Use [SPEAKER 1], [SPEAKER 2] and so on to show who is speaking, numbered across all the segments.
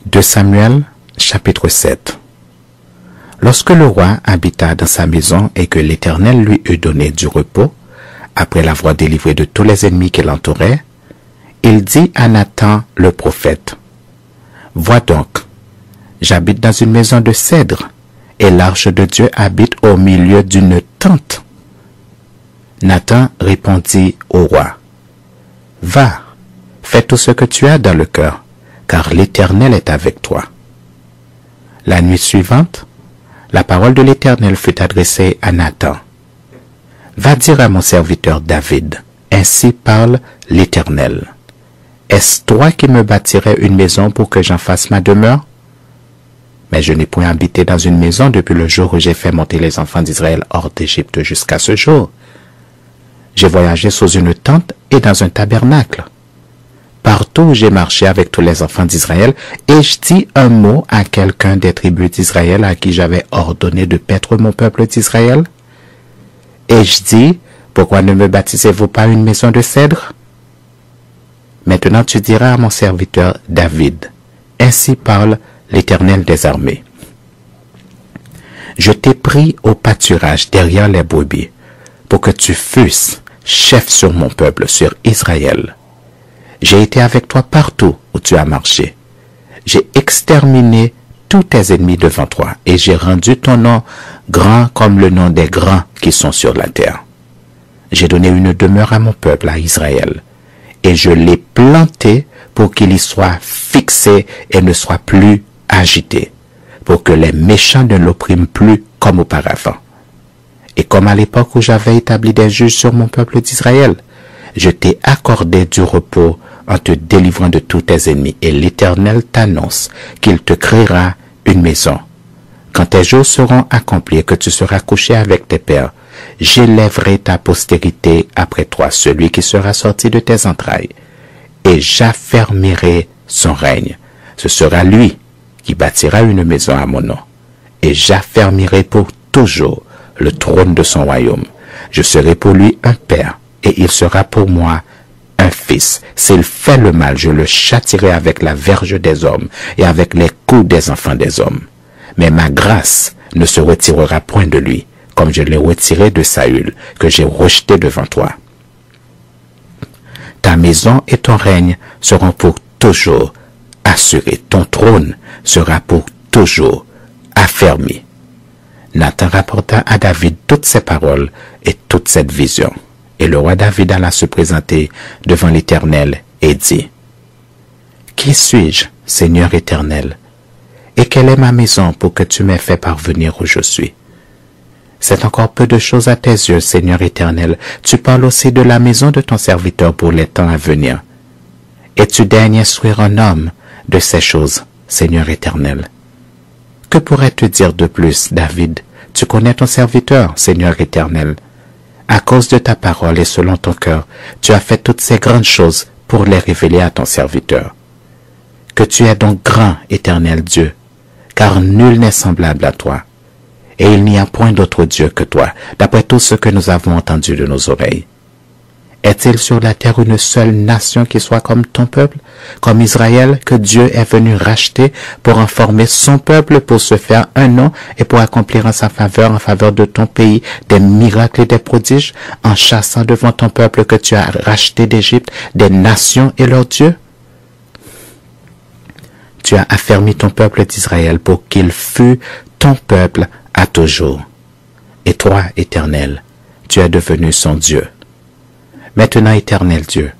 [SPEAKER 1] 2 Samuel, chapitre 7. Lorsque le roi habita dans sa maison et que l'Éternel lui eut donné du repos, après l'avoir délivré de tous les ennemis qui l'entouraient, il dit à Nathan le prophète, « Vois donc, j'habite dans une maison de cèdre, et l'arche de Dieu habite au milieu d'une tente. » Nathan répondit au roi, « Va, fais tout ce que tu as dans le cœur, car l'Éternel est avec toi. » La nuit suivante, la parole de l'Éternel fut adressée à Nathan. « Va dire à mon serviteur David, ainsi parle l'Éternel. Est-ce toi qui me bâtirais une maison pour que j'en fasse ma demeure? Mais je n'ai point habité dans une maison depuis le jour où j'ai fait monter les enfants d'Israël hors d'Égypte jusqu'à ce jour. J'ai voyagé sous une tente et dans un tabernacle. Partout où j'ai marché avec tous les enfants d'Israël, et je dis un mot à quelqu'un des tribus d'Israël à qui j'avais ordonné de paître mon peuple d'Israël? Et je dis, pourquoi ne me bâtissez-vous pas une maison de cèdre? Maintenant tu diras à mon serviteur David, ainsi parle l'Éternel des armées. Je t'ai pris au pâturage derrière les brebis, pour que tu fusses chef sur mon peuple, sur Israël. J'ai été avec toi partout où tu as marché. J'ai exterminé tous tes ennemis devant toi, et j'ai rendu ton nom grand comme le nom des grands qui sont sur la terre. J'ai donné une demeure à mon peuple, à Israël, et je l'ai planté pour qu'il y soit fixé et ne soit plus agité, pour que les méchants ne l'oppriment plus comme auparavant. Et comme à l'époque où j'avais établi des juges sur mon peuple d'Israël, je t'ai accordé du repos en te délivrant de tous tes ennemis, et l'Éternel t'annonce qu'il te créera une maison. Quand tes jours seront accomplis et que tu seras couché avec tes pères, j'élèverai ta postérité après toi, celui qui sera sorti de tes entrailles, et j'affermirai son règne. Ce sera lui qui bâtira une maison à mon nom, et j'affermirai pour toujours le trône de son royaume. Je serai pour lui un père, et il sera pour moi un fils. S'il fait le mal, je le châtierai avec la verge des hommes et avec les coups des enfants des hommes. Mais ma grâce ne se retirera point de lui, comme je l'ai retiré de Saül, que j'ai rejeté devant toi. Ta maison et ton règne seront pour toujours assurés. Ton trône sera pour toujours affermi. » Nathan rapporta à David toutes ces paroles et toute cette vision. Et le roi David alla se présenter devant l'Éternel et dit, « Qui suis-je, Seigneur éternel, et quelle est ma maison pour que tu m'aies fait parvenir où je suis? C'est encore peu de choses à tes yeux, Seigneur éternel. Tu parles aussi de la maison de ton serviteur pour les temps à venir. Et tu daignes instruire un homme de ces choses, Seigneur éternel. Que pourrais-tu dire de plus, David? Tu connais ton serviteur, Seigneur éternel. À cause de ta parole et selon ton cœur, tu as fait toutes ces grandes choses pour les révéler à ton serviteur. Que tu es donc grand, éternel Dieu, car nul n'est semblable à toi. Et il n'y a point d'autre Dieu que toi, d'après tout ce que nous avons entendu de nos oreilles. Est-il sur la terre une seule nation qui soit comme ton peuple, comme Israël, que Dieu est venu racheter pour en former son peuple, pour se faire un nom et pour accomplir en sa faveur, en faveur de ton pays, des miracles et des prodiges, en chassant devant ton peuple que tu as racheté d'Égypte, des nations et leurs dieux? Tu as affermi ton peuple d'Israël pour qu'il fût ton peuple à toujours. Et toi, Éternel, tu es devenu son Dieu. Maintenant, Éternel Dieu,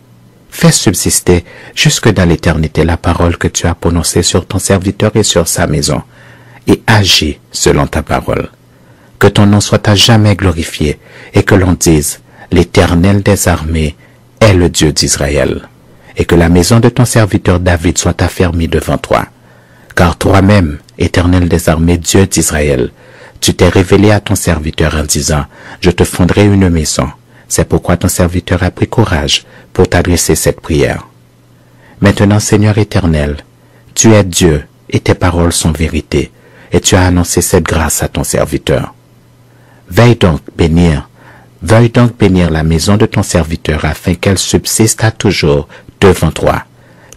[SPEAKER 1] fais subsister jusque dans l'éternité la parole que tu as prononcée sur ton serviteur et sur sa maison, et agis selon ta parole. Que ton nom soit à jamais glorifié, et que l'on dise, l'Éternel des armées est le Dieu d'Israël, et que la maison de ton serviteur David soit affermie devant toi. Car toi-même, Éternel des armées, Dieu d'Israël, tu t'es révélé à ton serviteur en disant, je te fonderai une maison. C'est pourquoi ton serviteur a pris courage pour t'adresser cette prière. Maintenant, Seigneur éternel, tu es Dieu et tes paroles sont vérité, et tu as annoncé cette grâce à ton serviteur. Veuille donc bénir la maison de ton serviteur afin qu'elle subsiste à toujours devant toi.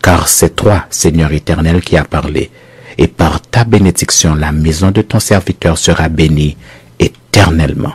[SPEAKER 1] car c'est toi, Seigneur éternel, qui as parlé, et par ta bénédiction, la maison de ton serviteur sera bénie éternellement.